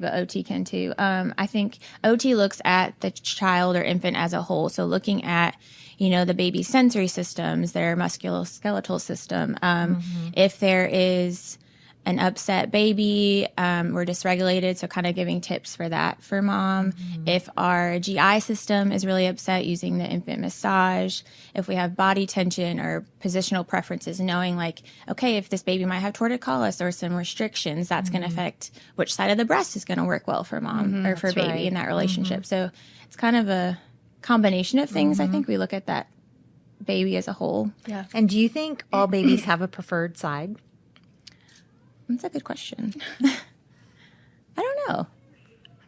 but OT can too. I think OT looks at the child or infant as a whole. So looking at, the baby's sensory systems, their musculoskeletal system. If there is an upset baby, we're dysregulated, so kind of giving tips for that for mom. If our GI system is really upset, using the infant massage. If we have body tension or positional preferences, knowing okay, if this baby might have torticollis or some restrictions, that's going to affect which side of the breast is going to work well for mom or for baby in that relationship. So it's kind of a combination of things. I think we look at that baby as a whole. Yeah. And do you think all babies have a preferred side? That's a good question. I don't know.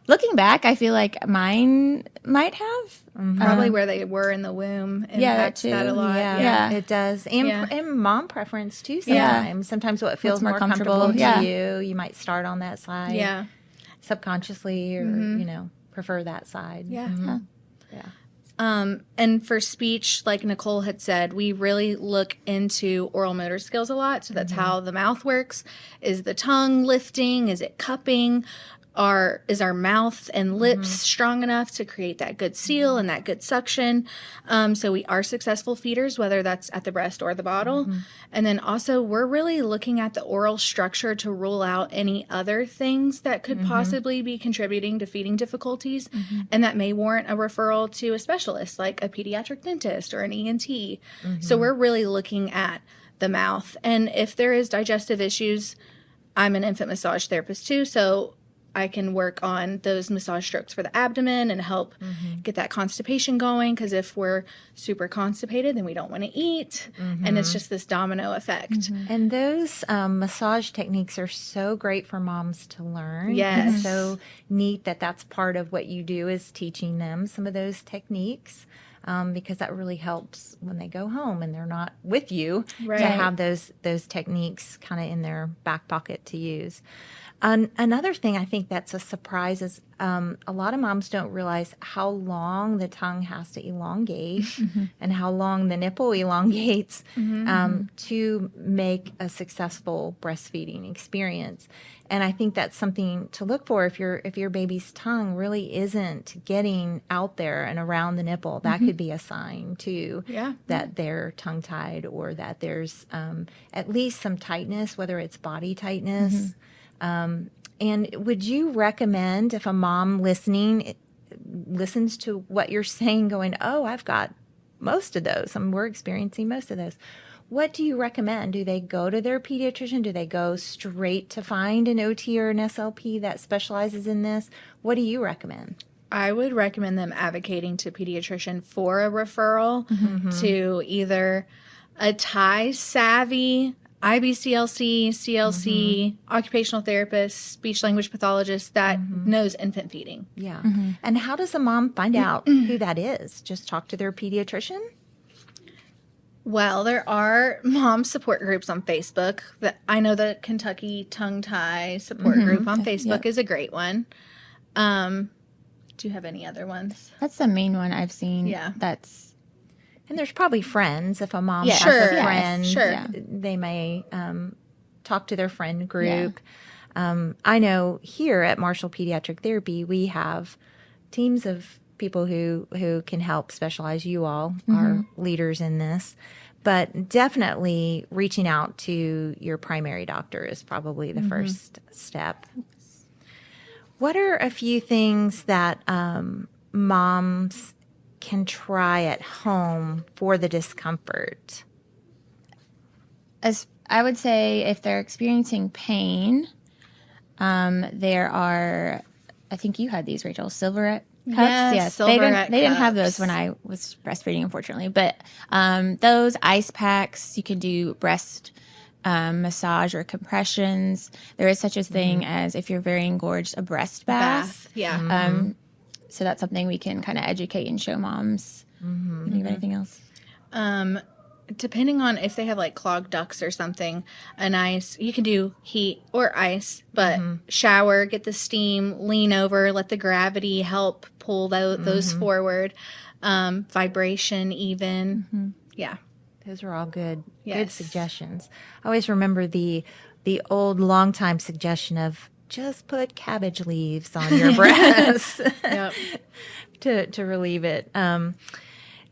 Looking back, I feel like mine might have. Probably where they were in the womb impacts that a lot. Yeah, it does. And mom preference too sometimes. Yeah. Sometimes what feels more comfortable to you might start on that side. Yeah. Subconsciously or, prefer that side. Yeah. Yeah. And for speech, like Nicole had said, we really look into oral motor skills a lot. So that's how the mouth works. Is the tongue lifting? Is it cupping? Is our mouth and lips strong enough to create that good seal and that good suction? So we are successful feeders, whether that's at the breast or the bottle. And then also we're really looking at the oral structure to rule out any other things that could possibly be contributing to feeding difficulties. And that may warrant a referral to a specialist like a pediatric dentist or an ENT. So we're really looking at the mouth. And if there is digestive issues, I'm an infant massage therapist too. So I can work on those massage strokes for the abdomen and help get that constipation going. Because if we're super constipated, then we don't want to eat. And it's just this domino effect. And those massage techniques are so great for moms to learn. Yes. It's so neat that that's part of what you do is teaching them some of those techniques. Because that really helps when they go home and they're not with you to have those techniques kind of in their back pocket to use. Another thing I think that's a surprise is a lot of moms don't realize how long the tongue has to elongate and how long the nipple elongates to make a successful breastfeeding experience. And I think that's something to look for if your baby's tongue really isn't getting out there and around the nipple. That could be a sign too that they're tongue-tied or that there's at least some tightness, whether it's body tightness. And would you recommend if a mom listens to what you're saying going, oh, I've got most of those, we're experiencing most of those. What do you recommend? Do they go to their pediatrician? Do they go straight to find an OT or an SLP that specializes in this? What do you recommend? I would recommend them advocating to a pediatrician for a referral to either a Thai savvy IBCLC, CLC, occupational therapist, speech language pathologist that knows infant feeding. Yeah. And how does a mom find out who that is? Just talk to their pediatrician? Well, there are mom support groups on Facebook. I know the Kentucky Tongue Tie support group on Facebook is a great one. Do you have any other ones? That's the main one I've seen. Yeah. And there's probably friends. If a mom has a friend, they may talk to their friend group. I know here at Marshall Pediatric Therapy, we have teams of people who can help specialize. You all are leaders in this. But definitely reaching out to your primary doctor is probably the first step. What are a few things that moms can try at home for the discomfort? As I would say, if they're experiencing pain, there are, I think you had these, Rachel, Silverette cups. Yes, they didn't have those when I was breastfeeding, unfortunately. But those ice packs, you can do breast massage or compressions. There is such a thing as, if you're very engorged, a breast bath. So that's something we can kind of educate and show moms. Think of anything else? Depending on if they have like clogged ducts or something, you can do heat or ice, but shower, get the steam, lean over, let the gravity help pull those forward. Vibration even. Yeah. Those are all good suggestions. I always remember the old long time suggestion of just put cabbage leaves on your breast Yep. to relieve it.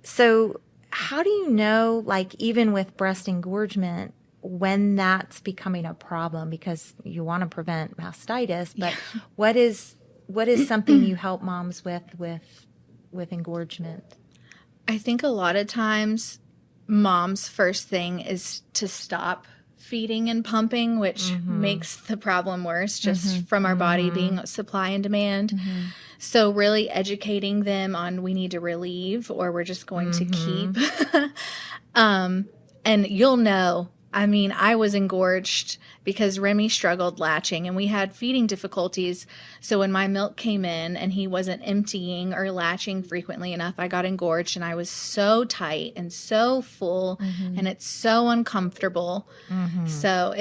So how do you know, like even with breast engorgement, when that's becoming a problem? Because you want to prevent mastitis, but what is something you help moms with engorgement? I think a lot of times mom's first thing is to stop feeding and pumping, which makes the problem worse just from our body being supply and demand. So really educating them on we need to relieve or we're just going to keep. And you'll know. I mean, I was engorged because Remy struggled latching and we had feeding difficulties. So when my milk came in and he wasn't emptying or latching frequently enough, I got engorged and I was so tight and so full and it's so uncomfortable. So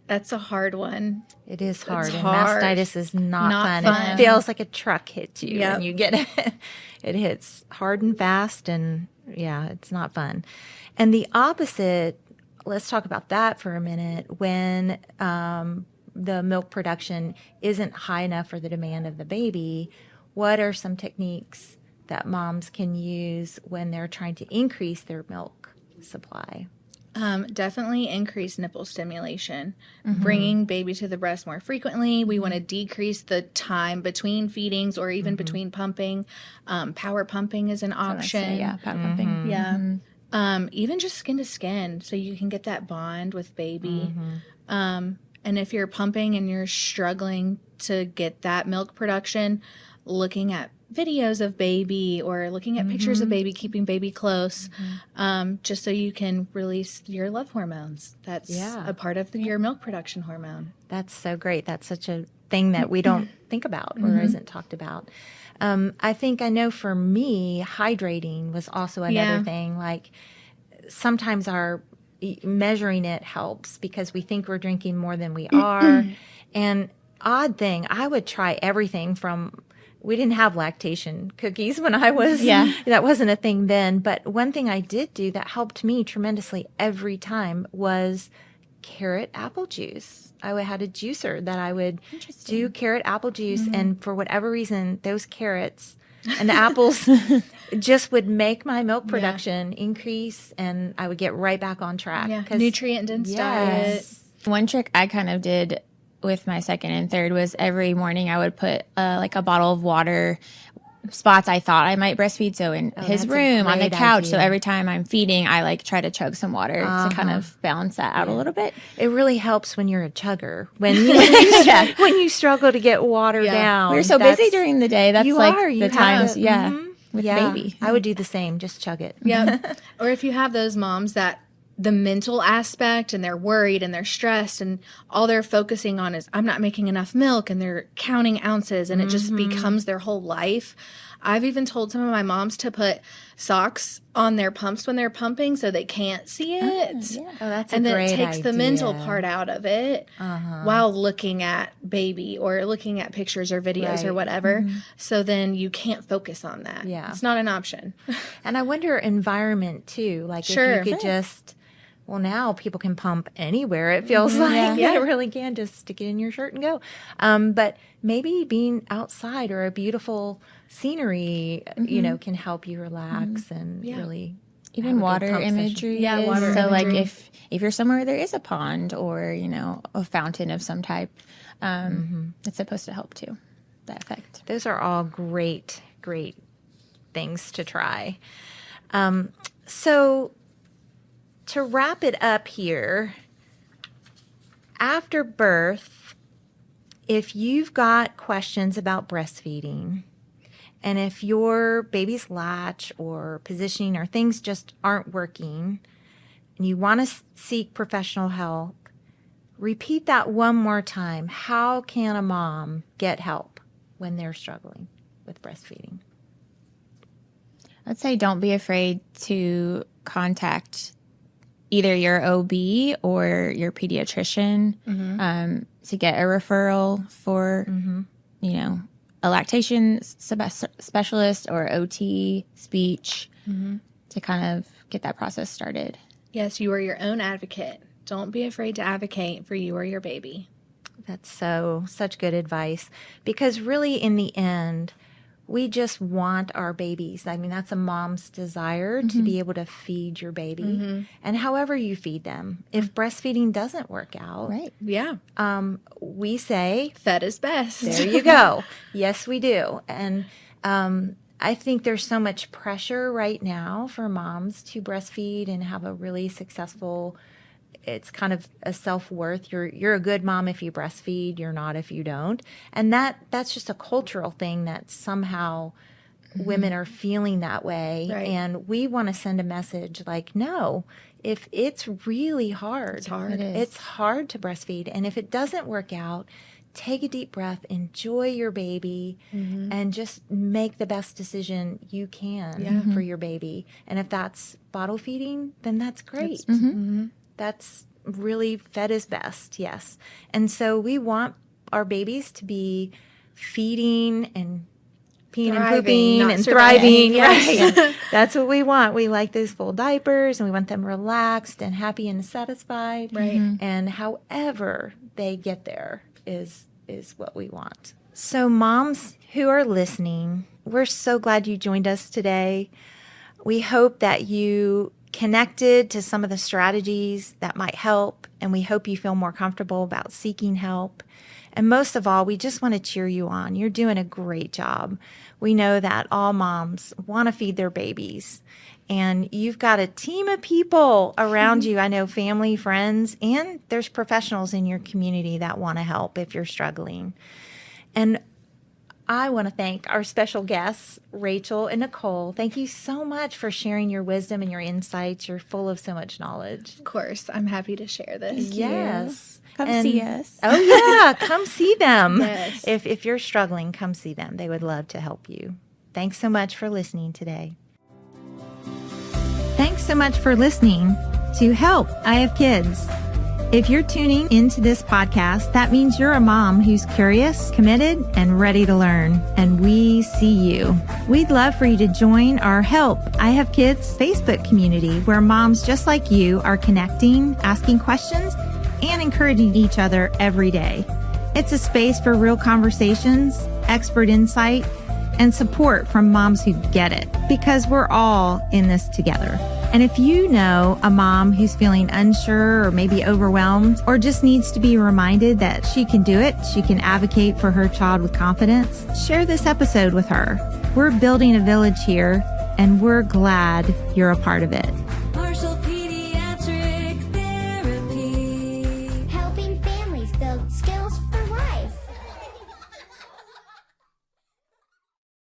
that's a hard one. It is hard. It's And hard. mastitis is not fun. fun. It feels like a truck hits you Yep. and you get it. It hits hard and fast, and yeah, it's not fun. And the opposite, let's talk about that for a minute. When the milk production isn't high enough for the demand of the baby, what are some techniques that moms can use when they're trying to increase their milk supply? Definitely increase nipple stimulation, bringing baby to the breast more frequently. We want to decrease the time between feedings or even between pumping. Power pumping is an option. Power pumping. Yeah. Even just skin to skin so you can get that bond with baby. And if you're pumping and you're struggling to get that milk production, looking at videos of baby or looking at pictures of baby, keeping baby close, just so you can release your love hormones. That's a part of your milk production hormone. That's so great. That's such a thing that we don't think about or isn't talked about. I know for me, hydrating was also another thing. Like sometimes our measuring it helps because we think we're drinking more than we are. And odd thing, I would try everything from, we didn't have lactation cookies when I was, that wasn't a thing then. But one thing I did do that helped me tremendously every time was carrot apple juice. I had a juicer that I would do carrot apple juice. And for whatever reason, those carrots and the apples just would make my milk production increase, and I would get right back on track. Yeah, nutrient-dense diet. One trick I kind of did with my second and third was every morning I would put like a bottle of water spots I thought I might breastfeed. So in his room, on the couch. Idea. So every time I'm feeding, I like try to chug some water to kind of balance that out a little bit. It really helps when you're a chugger. When when you struggle to get water down. We're so busy during the day. That's the times, with baby. I would do the same. Just chug it. Yeah. Or if you have those moms that the mental aspect and they're worried and they're stressed and all they're focusing on is I'm not making enough milk, and they're counting ounces and it just becomes their whole life. I've even told some of my moms to put socks on their pumps when they're pumping so they can't see it. Oh, that's and a then great it takes idea. the mental part out of it while looking at baby or looking at pictures or videos or whatever. So then you can't focus on that. Yeah. It's not an option. And I wonder environment too. Like if you could just, well, now people can pump anywhere. It feels like it really can just stick it in your shirt and go. But maybe being outside or a beautiful scenery, can help you relax and really even water imagery. Water so imagery. Like if you're somewhere where there is a pond or a fountain of some type, it's supposed to help too. That effect. Those are all great things to try. So to wrap it up here, after birth, if you've got questions about breastfeeding, and if your baby's latch or positioning or things just aren't working, and you want to seek professional help, repeat that one more time. How can a mom get help when they're struggling with breastfeeding? I'd say don't be afraid to contact either your OB or your pediatrician to get a referral for, a lactation specialist or OT, speech, to kind of get that process started. Yes, you are your own advocate. Don't be afraid to advocate for you or your baby. That's such good advice, because really in the end, we just want our babies. I mean, that's a mom's desire to be able to feed your baby, and however you feed them. If breastfeeding doesn't work out, Right. Yeah. We say, Fed is best. there you go. Yes, we do. And I think there's so much pressure right now for moms to breastfeed and have a really successful, it's kind of a self-worth. You're a good mom if you breastfeed, you're not if you don't. And that's just a cultural thing that somehow women are feeling that way. Right. And we want to send a message like, no, if it's really hard. It's hard. It is. It's hard to breastfeed. And if it doesn't work out, take a deep breath, enjoy your baby, and just make the best decision you can for your baby. And if that's bottle feeding, then that's great. That's really fed is best, yes. And so we want our babies to be feeding and peeing and pooping and thriving. Yes. Right. That's what we want. We like those full diapers, and we want them relaxed and happy and satisfied. Right. And however they get there is what we want. So moms who are listening, we're so glad you joined us today. We hope that you connected to some of the strategies that might help, and we hope you feel more comfortable about seeking help. And most of all, we just want to cheer you on. You're doing a great job. We know that all moms want to feed their babies, and you've got a team of people around you. I know family, friends, and there's professionals in your community that want to help if you're struggling. And I want to thank our special guests, Rachel and Nicole. Thank you so much for sharing your wisdom and your insights. You're full of so much knowledge. Of course. I'm happy to share this. Yes. Come see us. Oh, yeah. Come see them. Yes. If you're struggling, come see them. They would love to help you. Thanks so much for listening today. Thanks so much for listening to Help, I Have Kids. If you're tuning into this podcast, that means you're a mom who's curious, committed, and ready to learn. And we see you. We'd love for you to join our Help, I Have Kids Facebook community, where moms just like you are connecting, asking questions, and encouraging each other every day. It's a space for real conversations, expert insight, and support from moms who get it, because we're all in this together. And if you know a mom who's feeling unsure or maybe overwhelmed, or just needs to be reminded that she can do it, she can advocate for her child with confidence, share this episode with her. We're building a village here, and we're glad you're a part of it.